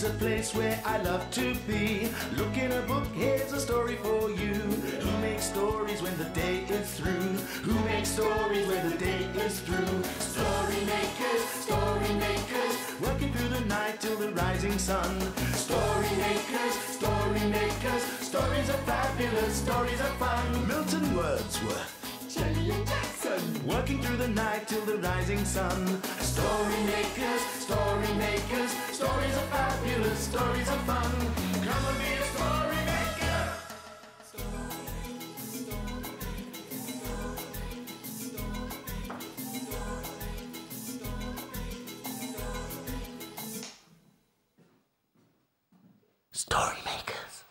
a place where I love to be. Look in a book, here's a story for you. Who makes stories when the day is through? Who makes stories when the day is through? Story makers, working through the night till the rising sun. Story makers, stories are fabulous, stories are fun. Milton Wordsworth, Shelley and Jackson, working through the night till the rising sun. Story makers, stories are fabulous, stories are fun. Come and be a story maker. Story makers.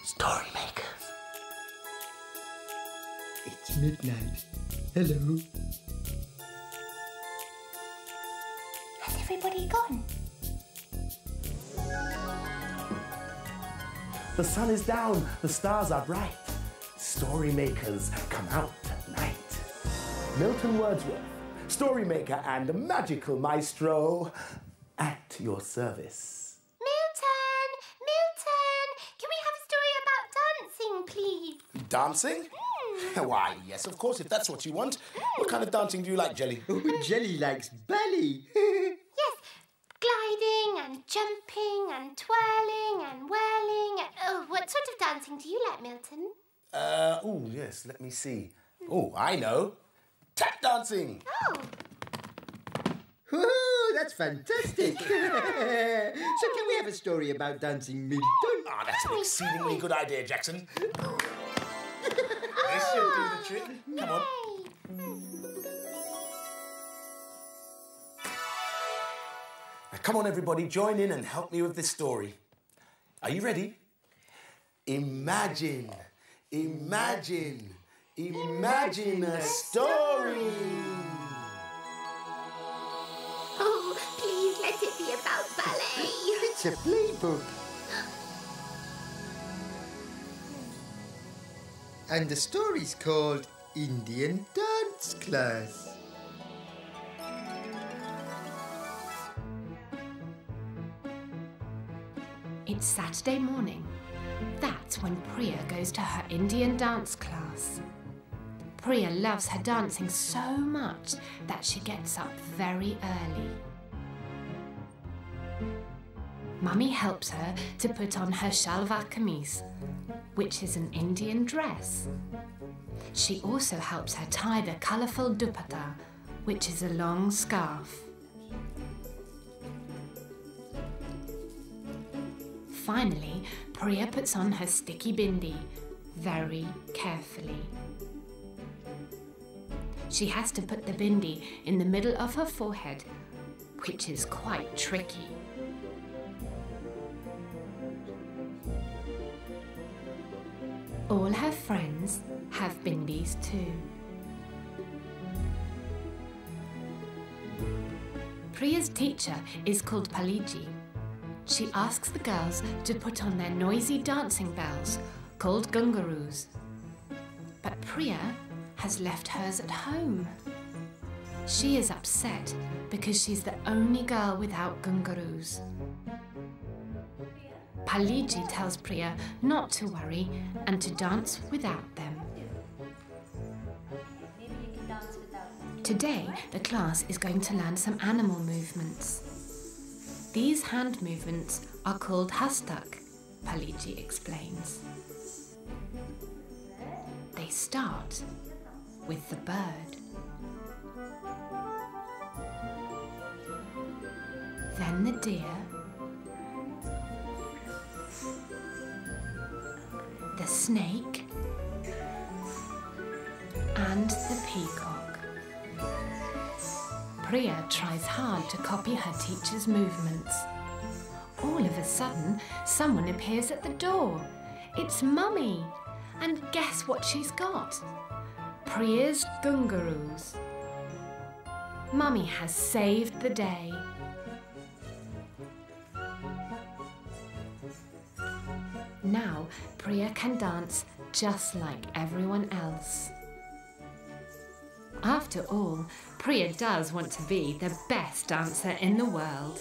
Story makers. It's midnight. Hello. Has everybody gone? The sun is down, the stars are bright. Story makers come out at night. Milton Wordsworth, story maker and magical maestro, at your service. Milton! Can we have a story about dancing, please? Dancing? Why, yes, of course, if that's what you want. What kind of dancing do you like, Jelly? Oh, Jelly likes ballet. Yes, gliding and jumping and twirling and whirling. What sort of dancing do you like, Milton? Oh, yes, let me see. Oh, I know. Tap dancing. Oh. Oh, that's fantastic. So can we have a story about dancing, Milton? Ah, that's an exceedingly good idea, Jackson. This should do the trick. Come on. Now, come on, everybody, join in and help me with this story. Are you ready? Imagine a story. Oh, please let it be about ballet. It's a playbook. And the story's called Indian Dance Class. It's Saturday morning. That's when Priya goes to her Indian dance class. Priya loves her dancing so much that she gets up very early. Mummy helps her to put on her shalwar kameez, which is an Indian dress. She also helps her tie the colourful dupatta, which is a long scarf. Finally, Priya puts on her sticky bindi very carefully. She has to put the bindi in the middle of her forehead, which is quite tricky. All her friends have bindis too. Priya's teacher is called Paliji. She asks the girls to put on their noisy dancing bells, called gungaroos. But Priya has left hers at home. She is upset because she's the only girl without gungaroos. Paliji tells Priya not to worry and to dance without them. Today, the class is going to learn some animal movements. These hand movements are called hastak, Paliji explains. They start with the bird. Then the deer. The snake. And the peacock. Priya tries hard to copy her teacher's movements. All of a sudden, someone appears at the door. It's Mummy. And guess what she's got? Priya's gungaroos. Mummy has saved the day. Now, Priya can dance just like everyone else. After all, Priya does want to be the best dancer in the world.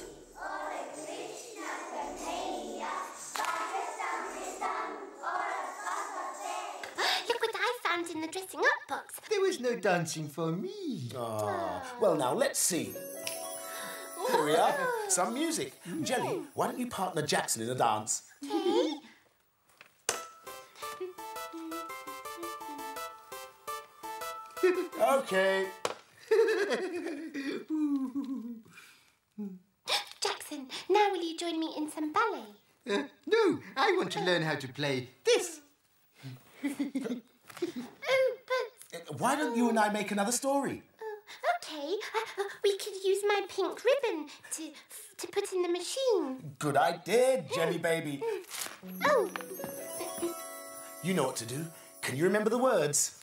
Look what I found in the dressing up box. There was no dancing for me. Well, now, let's see. Here we are. Some music. Jelly, why don't you partner Jackson in a dance? Okay. Jackson, now will you join me in some ballet? No, I want to learn how to play this. Oh, but... Why don't you and I make another story? Okay, we could use my pink ribbon to put in the machine. Good idea, Jelly baby. Oh. You know what to do. Can you remember the words?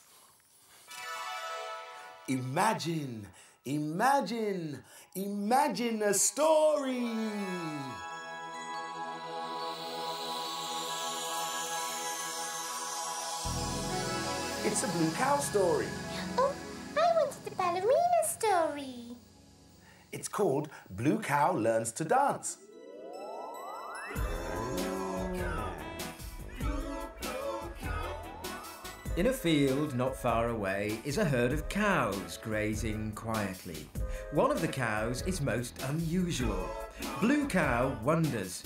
Imagine, imagine, imagine a story. It's a blue cow story. Oh, I wanted the ballerina story. It's called Blue Cow Learns to Dance. In a field not far away is a herd of cows grazing quietly. One of the cows is most unusual. Blue Cow wonders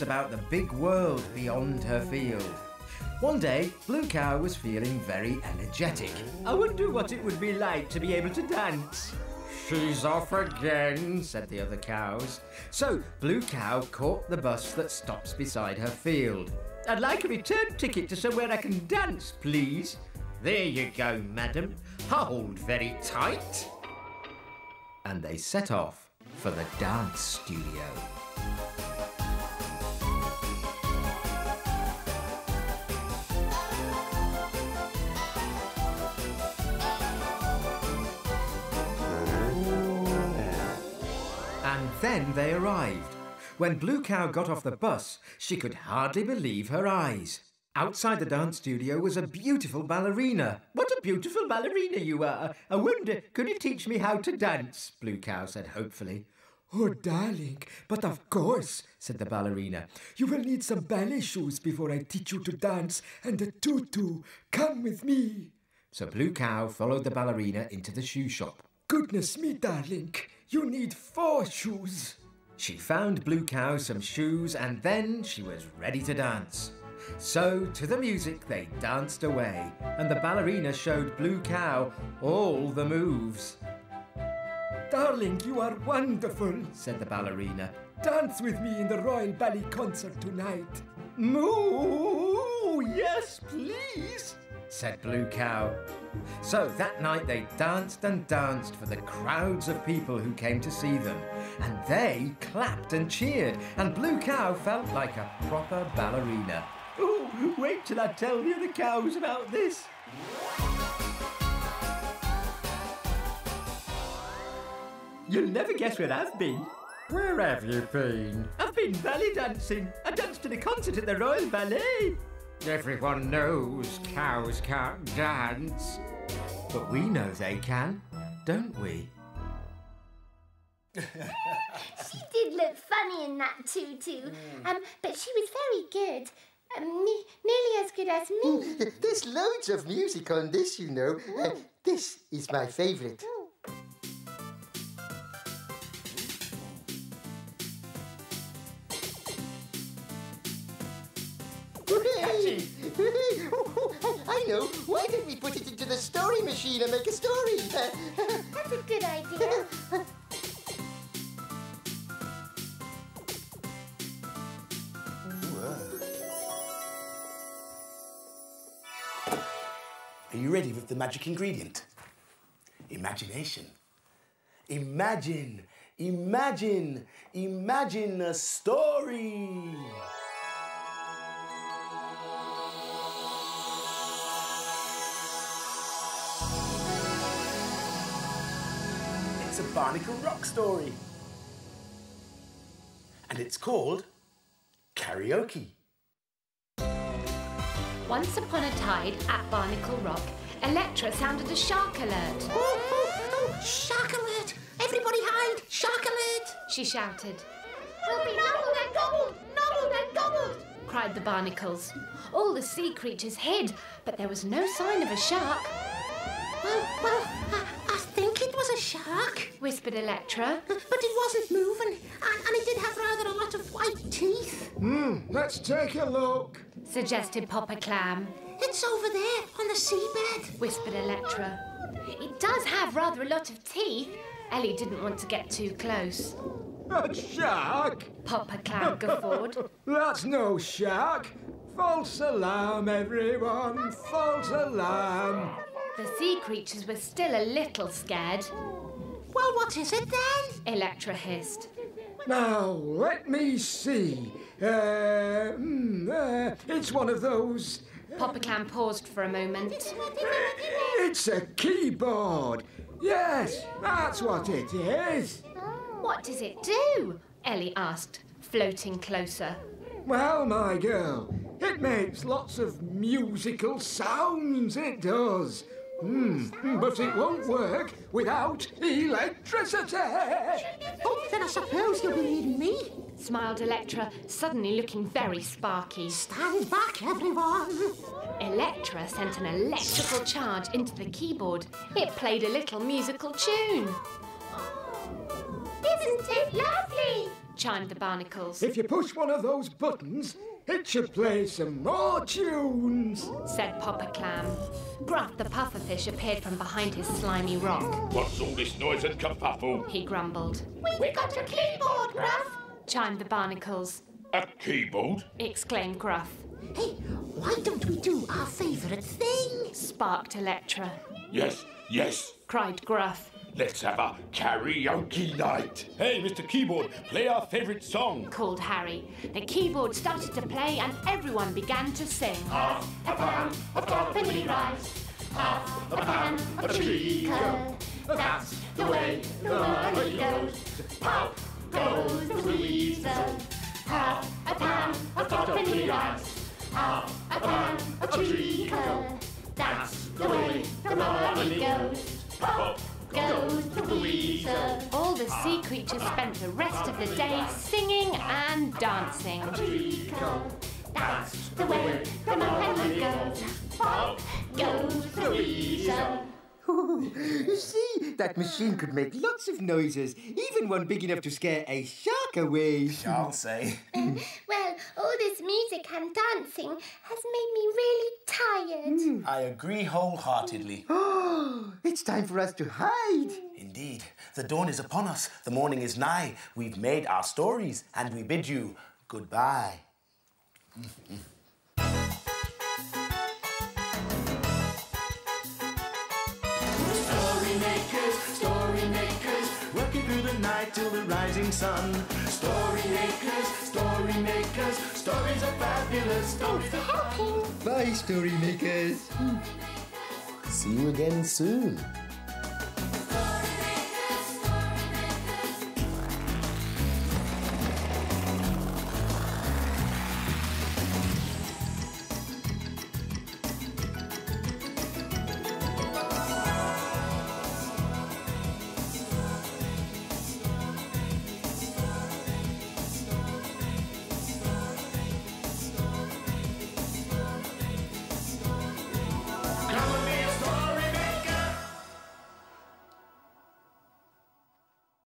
about the big world beyond her field. One day, Blue Cow was feeling very energetic. I wonder what it would be like to be able to dance. She's off again, said the other cows. So Blue Cow caught the bus that stops beside her field. I'd like a return ticket to somewhere I can dance, please. There you go, madam. Hold very tight. And they set off for the dance studio. And then they arrived. When Blue Cow got off the bus, she could hardly believe her eyes. Outside the dance studio was a beautiful ballerina. What a beautiful ballerina you are. I wonder, could you teach me how to dance? Blue Cow said hopefully. Oh, darling, but of course, said the ballerina. You will need some ballet shoes before I teach you to dance, and a tutu. Come with me. So Blue Cow followed the ballerina into the shoe shop. Goodness me, darling, you need 4 shoes. She found Blue Cow some shoes and then she was ready to dance. So, to the music, they danced away, and the ballerina showed Blue Cow all the moves. Darling, you are wonderful, said the ballerina. Dance with me in the Royal Ballet Concert tonight. Moo! Yes, please, said Blue Cow. So that night they danced and danced for the crowds of people who came to see them. And they clapped and cheered, and Blue Cow felt like a proper ballerina. Oh, wait till I tell the other cows about this. You'll never guess where I've been. Where have you been? I've been ballet dancing. I danced at a concert at the Royal Ballet. Everyone knows cows can't dance. But we know they can, don't we? She did look funny in that tutu, but she was very good. Nearly as good as me. There's loads of music on this, you know. This is my favourite. I know. Why don't we put it into the story machine and make a story? That's a good idea. Are you ready with the magic ingredient? Imagination. Imagine, imagine, imagine a story. It's a Barnacle Rock story. And it's called Karaoke. Once upon a tide at Barnacle Rock, Electra sounded a shark alert. Oh, shark alert! Everybody hide! Shark alert! She shouted. We'll be nobbled and gobbled, Cried the barnacles. All the sea creatures hid, but there was no sign of a shark. Well, I think it was a shark, Whispered Electra. but it wasn't moving, and it did have rather a lot of white teeth. Let's take a look. Suggested Papa Clam. It's over there on the seabed. Whispered Electra. It does have rather a lot of teeth. Ellie didn't want to get too close. A shark? Papa Clam guffawed. That's no shark. False alarm, everyone. False alarm. The sea creatures were still a little scared. Well, what is it then? Electra hissed. Now, let me see. It's one of those... Papa Clam paused for a moment. It's a keyboard. Yes, that's what it is. What does it do? Ellie asked, floating closer. Well, my girl, it makes lots of musical sounds, it does. But it won't work without electricity. Oh, then I suppose you'll believe me. Smiled Electra, suddenly looking very sparky. Stand back, everyone. Electra sent an electrical charge into the keyboard. It played a little musical tune. Isn't it lovely? Chimed the barnacles. If you push one of those buttons, it should play some more tunes. Said Papa Clam. Gruff the pufferfish appeared from behind his slimy rock. What's all this noise and kerfuffle? He grumbled. We got a keyboard, Gruff. Chimed the barnacles. A keyboard? Exclaimed Gruff. Hey, why don't we do our favourite thing? Sparked Electra. Yes. Cried Gruff. Let's have a karaoke night. Hey, Mr. Keyboard, play our favourite song. Called Harry. The keyboard started to play and everyone began to sing. Half a pound of toppenny rice, half a pan of treacle. That's the way the money goes. Pop goes the weasel. Half a pan of toppenny rice, half a pan of treacle. That's the way the money goes. Pop goes the weasel. All the sea creatures spent the rest of the day singing and dancing. Treacle. That's the way the money goes. Pop goes the weasel. You see, that machine could make lots of noises, even one big enough to scare a shark away. I'll say. Well, all this music and dancing has made me really tired. I agree wholeheartedly. Oh, it's time for us to hide. Indeed. The dawn is upon us. The morning is nigh. We've made our stories, and we bid you goodbye. Story makers, working through the night till the rising sun. Story makers, stories are fabulous. Stories are Bye, story makers. See you again soon.